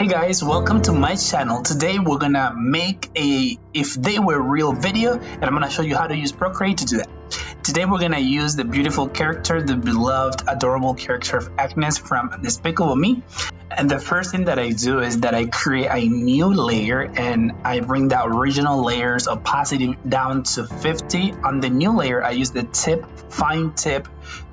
Hey guys, welcome to my channel. Today we're gonna make a if they were real video, and I'm gonna show you how to use Procreate to do that. Today we're gonna use the beautiful character, the beloved, adorable character of Agnes from Despicable Me. And the first thing that I do is that I create a new layer and I bring the original layer's opacity down to 50. On the new layer, I use the fine tip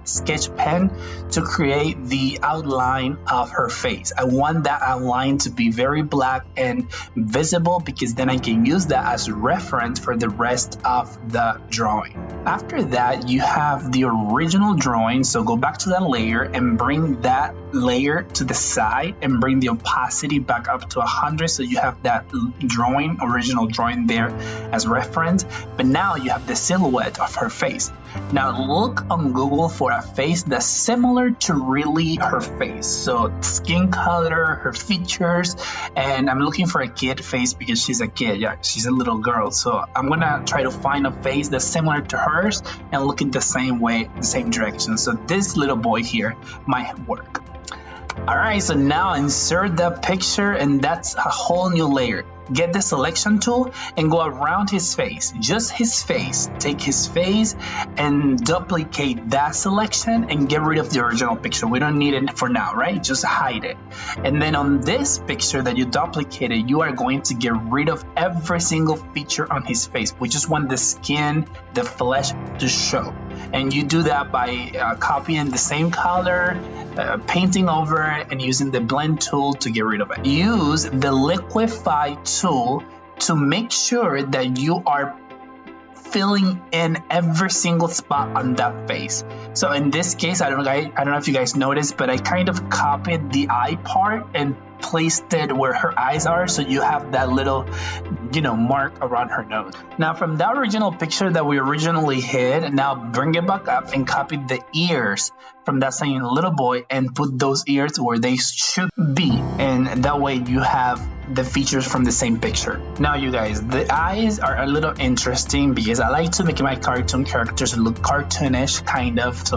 sketch pen to create the outline of her face. I want that outline to be very black and visible because then I can use that as reference for the rest of the drawing. After that, you have the original drawing, so go back to that layer and bring that layer to the side and bring the opacity back up to 100 so you have that original drawing there as reference. But now you have the silhouette of her face. Now look on Google for a face that's similar to really her face, so skin color, her features, and I'm looking for a kid face because she's a kid. Yeah, she's a little girl, so I'm gonna try to find a face that's similar to hers and look in the same way, the same direction. So this little boy here might work. Alright, so now insert that picture and that's a whole new layer. Get the selection tool and go around his face, just his face. Take his face and duplicate that selection and get rid of the original picture. We don't need it for now, right? Just hide it. And then on this picture that you duplicated, you are going to get rid of every single feature on his face. We just want the skin, the flesh to show. And you do that by copying the same color, painting over it, and using the blend tool to get rid of it. Use the liquify tool to make sure that you are filling in every single spot on that face. So in this case, I don't know if you guys noticed, but I kind of copied the eye part and placed it where her eyes are, so you have that little mark around her nose. Now from that original picture that we originally hid, now bring it back up and copy the ears from that same little boy and put those ears where they should be, and that way you have the features from the same picture. Now you guys, the eyes are a little interesting because I like to make my cartoon characters look cartoonish, kind of,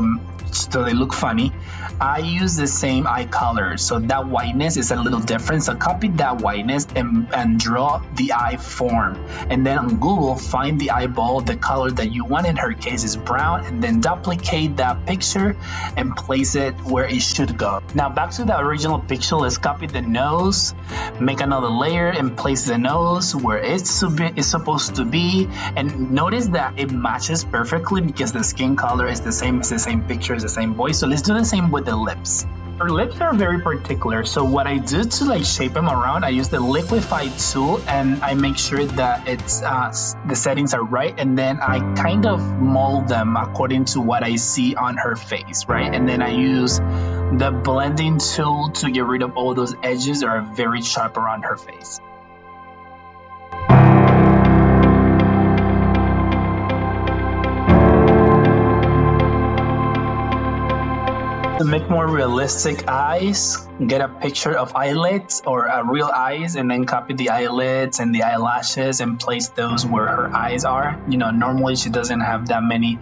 so they look funny. I use the same eye color, so that whiteness is a little different. So copy that whiteness and draw the eye form. And then on Google, find the eyeball, the color that you want. In her case is brown, and then duplicate that picture and place it where it should go. Now back to the original picture, let's copy the nose, make another layer and place the nose where it's supposed to be. And notice that it matches perfectly because the skin color is the same, it's the same picture, it's the same voice. So let's do the same with the lips. Her lips are very particular, so what I do to shape them around, I use the liquify tool and I make sure that it's the settings are right, and then I kind of mold them according to what I see on her face, right? And then I use the blending tool to get rid of all those edges that are very sharp around her face. To make more realistic eyes, get a picture of eyelids or real eyes and then copy the eyelids and the eyelashes and place those where her eyes are. Normally she doesn't have that many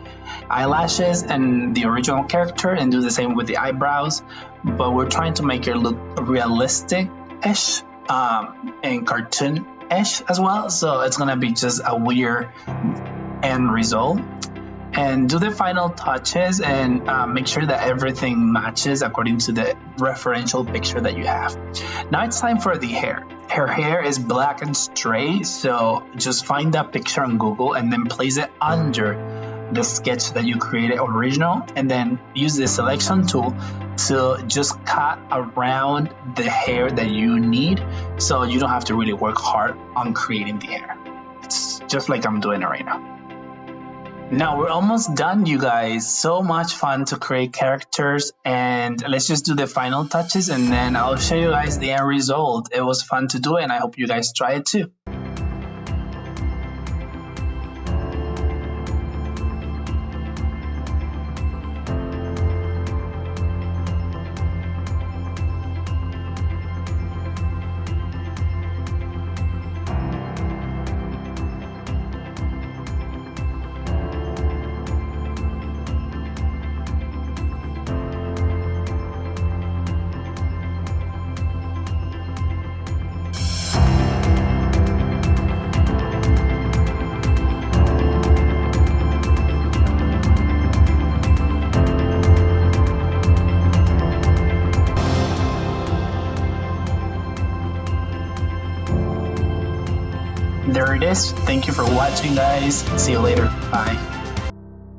eyelashes in the original character, and do the same with the eyebrows, but we're trying to make her look realistic-ish and cartoon-ish as well, so it's gonna be just a weird end result. And do the final touches and make sure that everything matches according to the referential picture that you have. Now it's time for the hair. Her hair is black and straight, so just find that picture on Google and then place it under the sketch that you created original, and then use the selection tool to just cut around the hair that you need, so you don't have to really work hard on creating the hair. It's just like I'm doing it right now. Now we're almost done, you guys. So much fun to create characters, and let's just do the final touches and then I'll show you guys the end result. It was fun to do and I hope you guys try it too. there it is. Thank you for watching, guys. See you later. Bye.